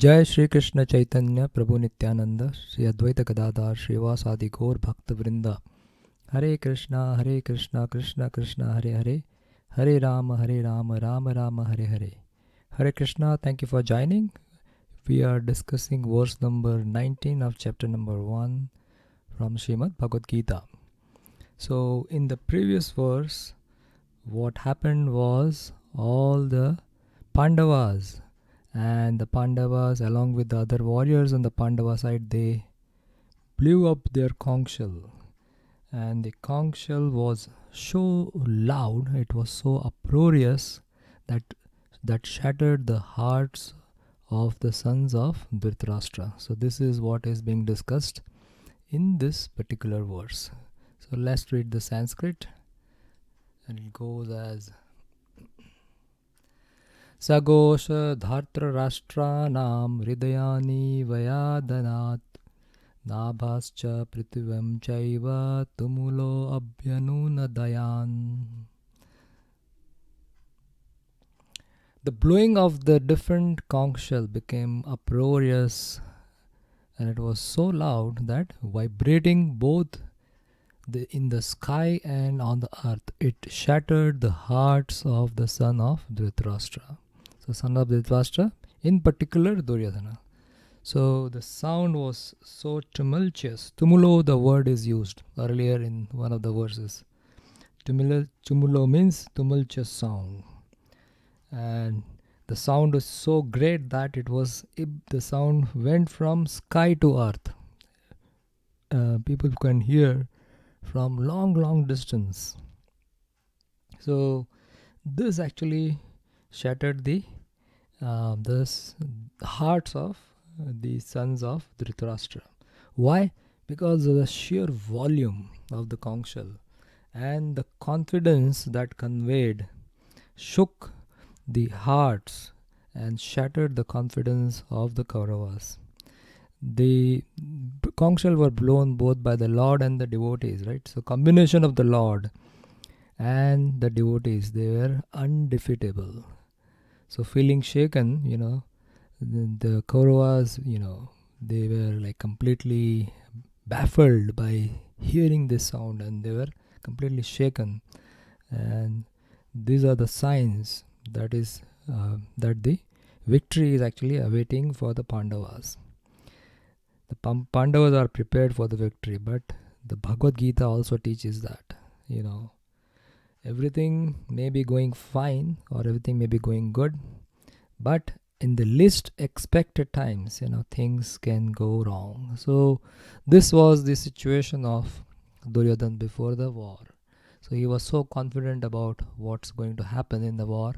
जय श्री कृष्ण चैतन्य प्रभु नित्यानंद श्री अद्वैत गदाधर श्रीवासादि गौर भक्त वृंद। हरे कृष्णा कृष्ण कृष्ण हरे हरे, हरे Ram Ram Ram Hare Hare. Hare Krishna, thank you for joining. We are discussing verse number 19 of chapter number 1 from Srimad Bhagavad Gita. So, in the previous verse, what happened was all the Pandavas and the Pandavas, along with the other warriors on the Pandava side, they blew up their conch shell, and the conch shell was so loud, it was so uproarious that shattered the hearts of the sons of Dhritarashtra. So this is what is being discussed in this particular verse. So let's read the Sanskrit, and it goes as Sagosh Dhartarashtranam Hridayani Vayadanat Nabhascha Prithivam Chaiva Tumulo Abhyanunadayan. The blowing of the different conch shell became uproarious, and it was so loud that vibrating both in the sky and on the earth, it shattered the hearts of the son of Dhritarashtra. So, son of Dhritarashtra, in particular Duryodhana. So the sound was so tumultuous. Tumulo, the word is used earlier in one of the verses. Tumulo means tumultuous sound. And the sound was so great that the sound went from sky to earth. People can hear from long distance. So this actually shattered the hearts of the sons of Dhritarashtra. Why? Because of the sheer volume of the conch shell and the confidence that conveyed shook the hearts and shattered the confidence of the Kauravas. The conch shell were blown both by the Lord and the devotees, right? So combination of the Lord and the devotees, they were undefeatable. So feeling shaken, the Kauravas, they were like completely baffled by hearing this sound, and they were completely shaken. And these are the signs that the victory is actually awaiting for the Pandavas. The Pandavas are prepared for the victory, but the Bhagavad Gita also teaches that, everything may be going fine or everything may be going good, but in the least expected times, things can go wrong. So this was the situation of Duryodhana before the war. So he was so confident about what's going to happen in the war,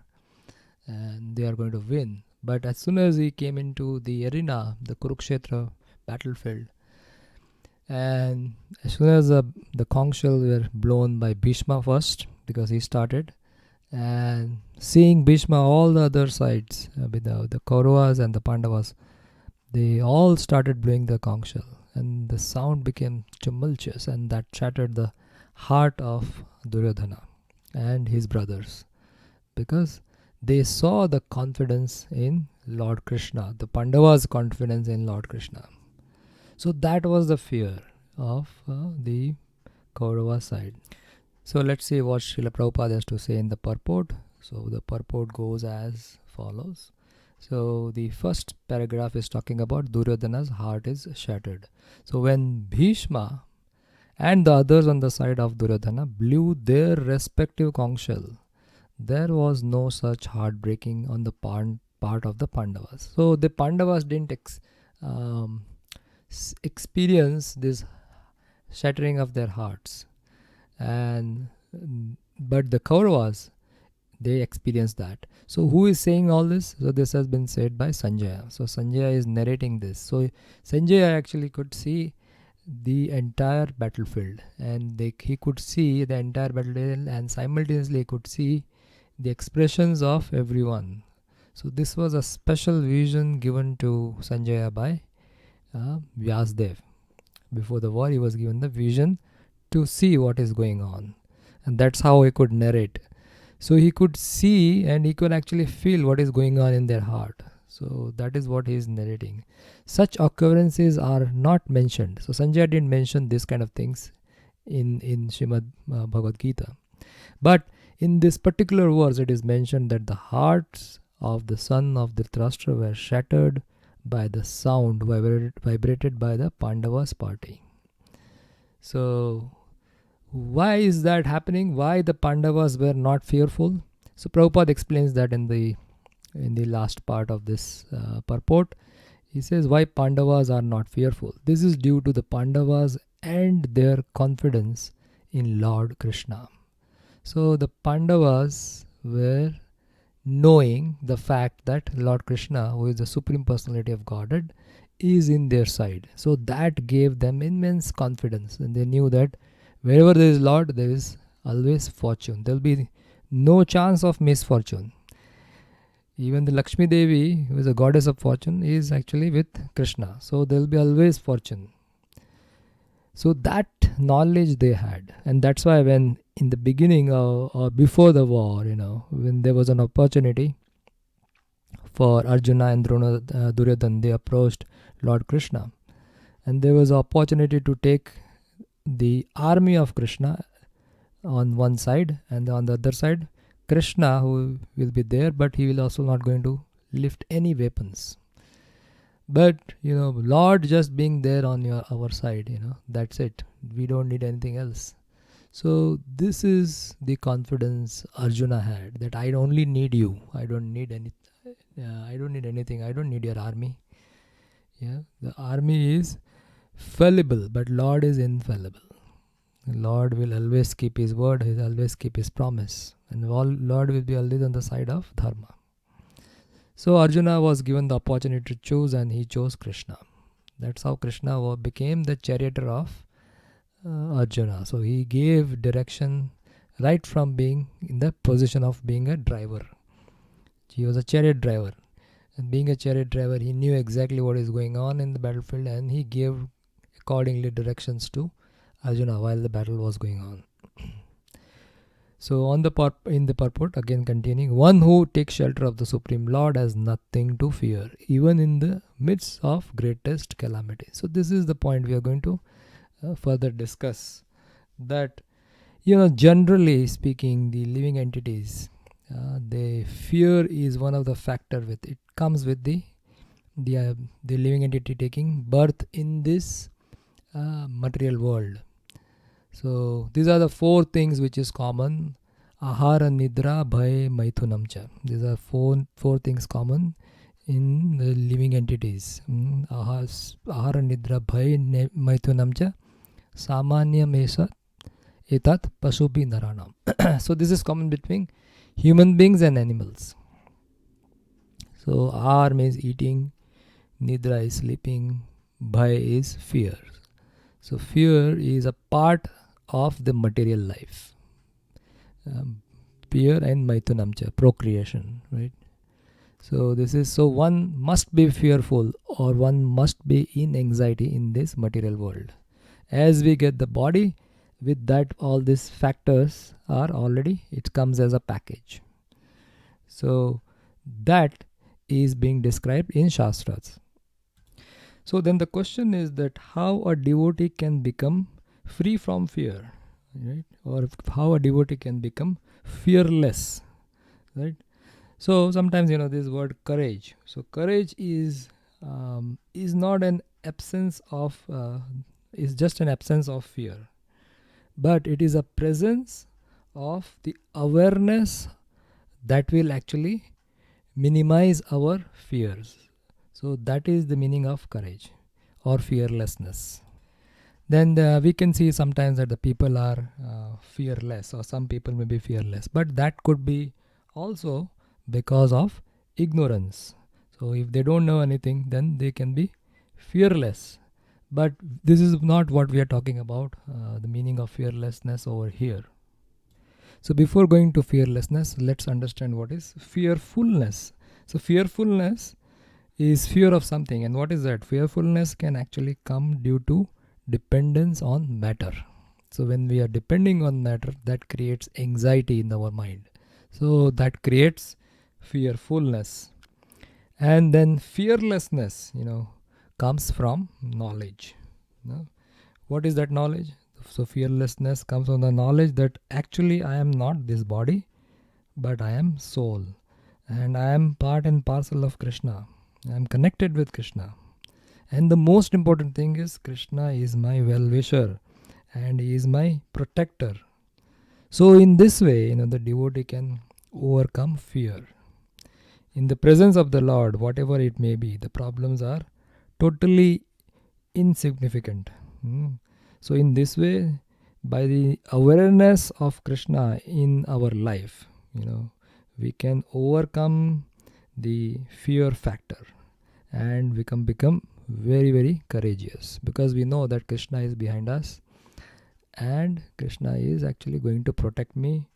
and they are going to win. But as soon as he came into the arena, the Kurukshetra battlefield, and as soon as the conch shell were blown by Bhishma first, because he started, and seeing Bhishma, all the other sides, with the Kauravas and the Pandavas, they all started blowing the conch shell, and the sound became tumultuous, and that shattered the heart of Duryodhana and his brothers, because they saw the confidence in Lord Krishna, the Pandavas' confidence in Lord Krishna. So that was the fear of the Kaurava side. So let's see what Srila Prabhupada has to say in the purport. So the purport goes as follows. So the first paragraph is talking about Duryodhana's heart is shattered. So when Bhishma and the others on the side of Duryodhana blew their respective conch shell, there was no such heartbreaking on the part of the Pandavas. So the Pandavas didn't experience this shattering of their hearts, but the Kauravas, they experienced that. So who is saying all this? So this has been said by Sanjaya. So Sanjaya is narrating this. So Sanjaya actually could see the entire battlefield, and he could see the entire battlefield, and simultaneously he could see the expressions of everyone. So this was a special vision given to Sanjaya by Vyasdev. Before the war, he was given the vision to see what is going on, and that's how he could narrate. So he could see and he could actually feel what is going on in their heart. So that is what he is narrating. Such occurrences are not mentioned. So Sanjay didn't mention this kind of things in Srimad Bhagavad Gita. But in this particular verse, it is mentioned that the hearts of the son of Dhritarashtra were shattered by the sound vibrated by the Pandavas party. So why is that happening? Why the Pandavas were not fearful? So Prabhupada explains that in the last part of this purport. He says why Pandavas are not fearful. This is due to the Pandavas and their confidence in Lord Krishna. So the Pandavas were knowing the fact that Lord Krishna, who is the Supreme Personality of Godhead, is in their side. So that gave them immense confidence, and they knew that wherever there is Lord, there is always fortune. There will be no chance of misfortune. Even the Lakshmi Devi, who is a goddess of fortune, is actually with Krishna. So there will be always fortune. So that knowledge they had. And that's why when in the beginning or before the war, when there was an opportunity for Arjuna and Duryodhana, they approached Lord Krishna. And there was an opportunity to take the army of Krishna on one side, and on the other side Krishna, who will be there, but he will also not going to lift any weapons. But Lord just being there on our side, that's it. We don't need anything else. So this is the confidence Arjuna had, that I only need you. I don't need anything. I don't need your army. Yeah, the army is fallible, but Lord is infallible. Lord will always keep his word. He will always keep his promise, and Lord will be always on the side of dharma. So Arjuna was given the opportunity to choose, and he chose Krishna. That's how Krishna became the charioteer of Arjuna. So he gave direction right from being in the position of being a driver. He was a chariot driver. And being a chariot driver, he knew exactly what is going on in the battlefield, and he gave accordingly directions to Arjuna while the battle was going on. So in the purport, again continuing, one who takes shelter of the Supreme Lord has nothing to fear, even in the midst of greatest calamity. So this is the point we are going to further discuss. That generally speaking, the living entities, the fear is one of the factor with it. Comes with the living entity taking birth in this material world. So these are the four things which is common. Ahara, Nidra, Bhay, Maithunamcha. These are four things common in the living entities. Ahara, Nidra, Bhay, Maithunamcha. Samanya Mesa Etat Pasubhi Naranam. So this is common between human beings and animals. So Ahar means eating, Nidra is sleeping, Bhay is fear. So fear is a part of the material life. Fear and Maithunamcha, procreation, right? So one must be fearful, or one must be in anxiety in this material world. As we get the body, with that all these factors are already, it comes as a package. So that is being described in Shastras. So then the question is that how a devotee can become free from fear, right? Or how a devotee can become fearless, right? So sometimes this word courage. So courage is not an absence of is just an absence of fear, but it is a presence of the awareness that will actually minimize our fears. So that is the meaning of courage or fearlessness. Then we can see sometimes that the people are fearless, or some people may be fearless, but that could be also because of ignorance. So if they don't know anything, then they can be fearless. But this is not what we are talking about, the meaning of fearlessness over here. So before going to fearlessness, let's understand what is fearfulness. So fearfulness is fear of something. And what is that? Fearfulness can actually come due to dependence on matter. So when we are depending on matter, that creates anxiety in our mind. So that creates fearfulness. And then fearlessness, comes from knowledge. What is that knowledge? So fearlessness comes from the knowledge that actually I am not this body, but I am soul, and I am part and parcel of Krishna. I am connected with Krishna. And the most important thing is Krishna is my well-wisher and he is my protector. So in this way, the devotee can overcome fear. In the presence of the Lord, whatever it may be, the problems are totally insignificant. So in this way, by the awareness of Krishna in our life, we can overcome the fear factor, and we can become very, very courageous, because we know that Krishna is behind us and Krishna is actually going to protect me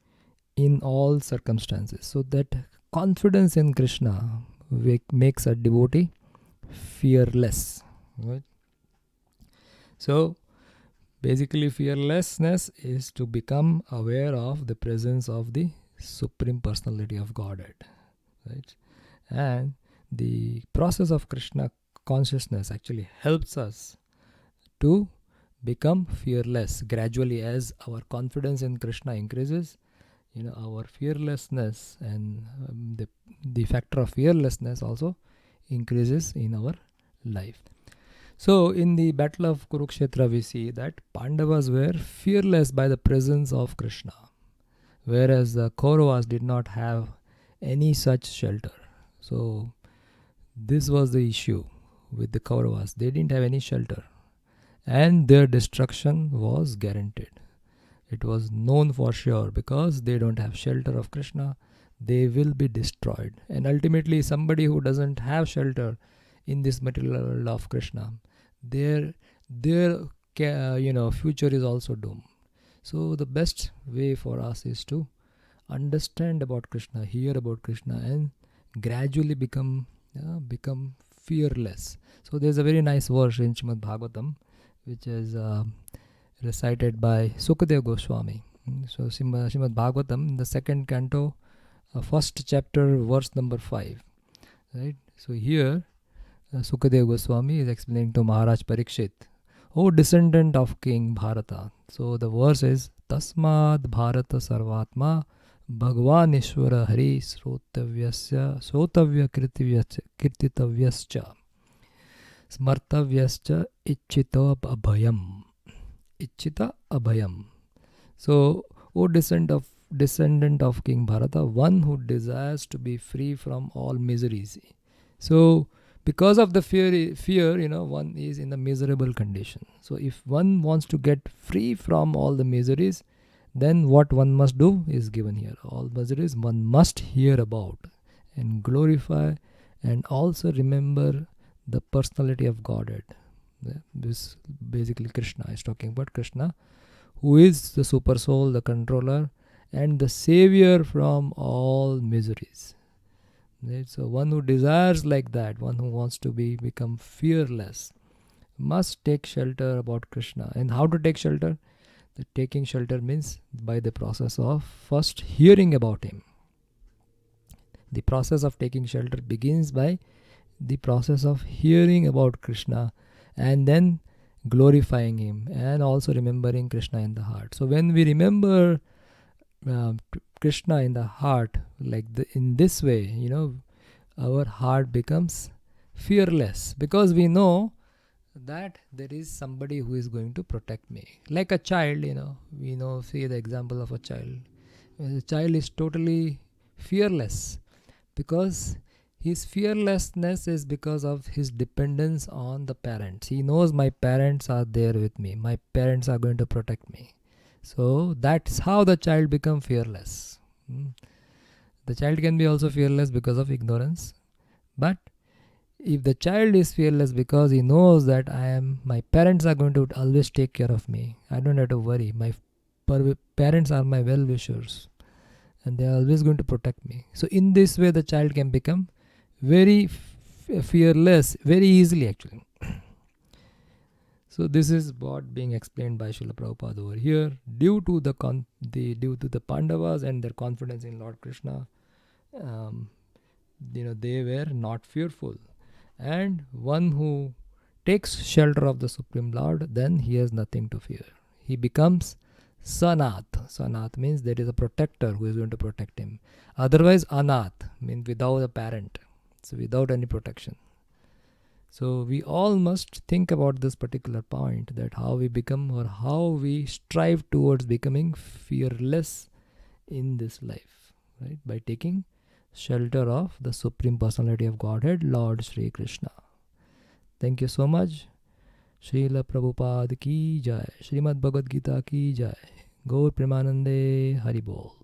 in all circumstances. So that confidence in Krishna makes a devotee fearless. Right? So basically, fearlessness is to become aware of the presence of the Supreme Personality of Godhead. Right? And the process of Krishna consciousness actually helps us to become fearless gradually. As our confidence in Krishna increases, our fearlessness and the factor of fearlessness also increases in our life. So in the battle of Kurukshetra, we see that Pandavas were fearless by the presence of Krishna, whereas the Kauravas did not have any such shelter. So this was the issue with the Kauravas. They didn't have any shelter, and their destruction was guaranteed. It was known for sure, because they don't have shelter of Krishna, they will be destroyed. And ultimately, somebody who doesn't have shelter in this material world of Krishna, their future is also doomed. So the best way for us is to understand about Krishna, hear about Krishna, and gradually become fearless. So there's a very nice verse in Srimad Bhagavatam, which is recited by Sukadeva Goswami. So Srimad Bhagavatam, the second canto, first chapter, verse number 5. Right. So here Sukadeva Goswami is explaining to Maharaj Parikshit, O descendant of King Bharata. So the verse is Tasmad Bharata Sarvatma Bhagwan Ishvara Hari Srotavya Kirtitavyascha Smartavyascha Ichchita Abhayam. Ichchita Abhayam. So, O descendant of King Bharata, one who desires to be free from all miseries. So, because of the fear, one is in a miserable condition. So, if one wants to get free from all the miseries, then what one must do is given here. All miseries one must hear about and glorify, and also remember the personality of Godhead. This basically Krishna is talking about Krishna, who is the super soul, the controller, and the savior from all miseries. Right? So one who desires like that, one who wants to become fearless, must take shelter about Krishna. And how to take shelter? The taking shelter means by the process of first hearing about him. The process of taking shelter begins by the process of hearing about Krishna, and then glorifying him, and also remembering Krishna in the heart. So when we remember Krishna in the heart, in this way, our heart becomes fearless, because we know that there is somebody who is going to protect me. Like a child, see the example of a child. The child is totally fearless, because his fearlessness is because of his dependence on the parents. He knows my parents are there with me. My parents are going to protect me. So that's how the child becomes fearless. The child can be also fearless because of ignorance. But if the child is fearless because he knows that my parents are going to always take care of me, I don't have to worry. My parents are my well-wishers, and they are always going to protect me. So in this way, the child can become very fearless very easily, actually. So this is what being explained by Srila Prabhupada over here. Due to the Pandavas and their confidence in Lord Krishna, they were not fearful. And one who takes shelter of the Supreme Lord, then he has nothing to fear. He becomes Sanath. Sanath means there is a protector who is going to protect him. Otherwise, Anath means without a parent, so without any protection. So we all must think about this particular point, that how we become or how we strive towards becoming fearless in this life, right? By taking shelter of the Supreme Personality of Godhead, Lord Sri Krishna. Thank you so much. Srila Prabhupada ki jai. Srimad Bhagavad Gita ki jai. Gaur Premanande Haribol.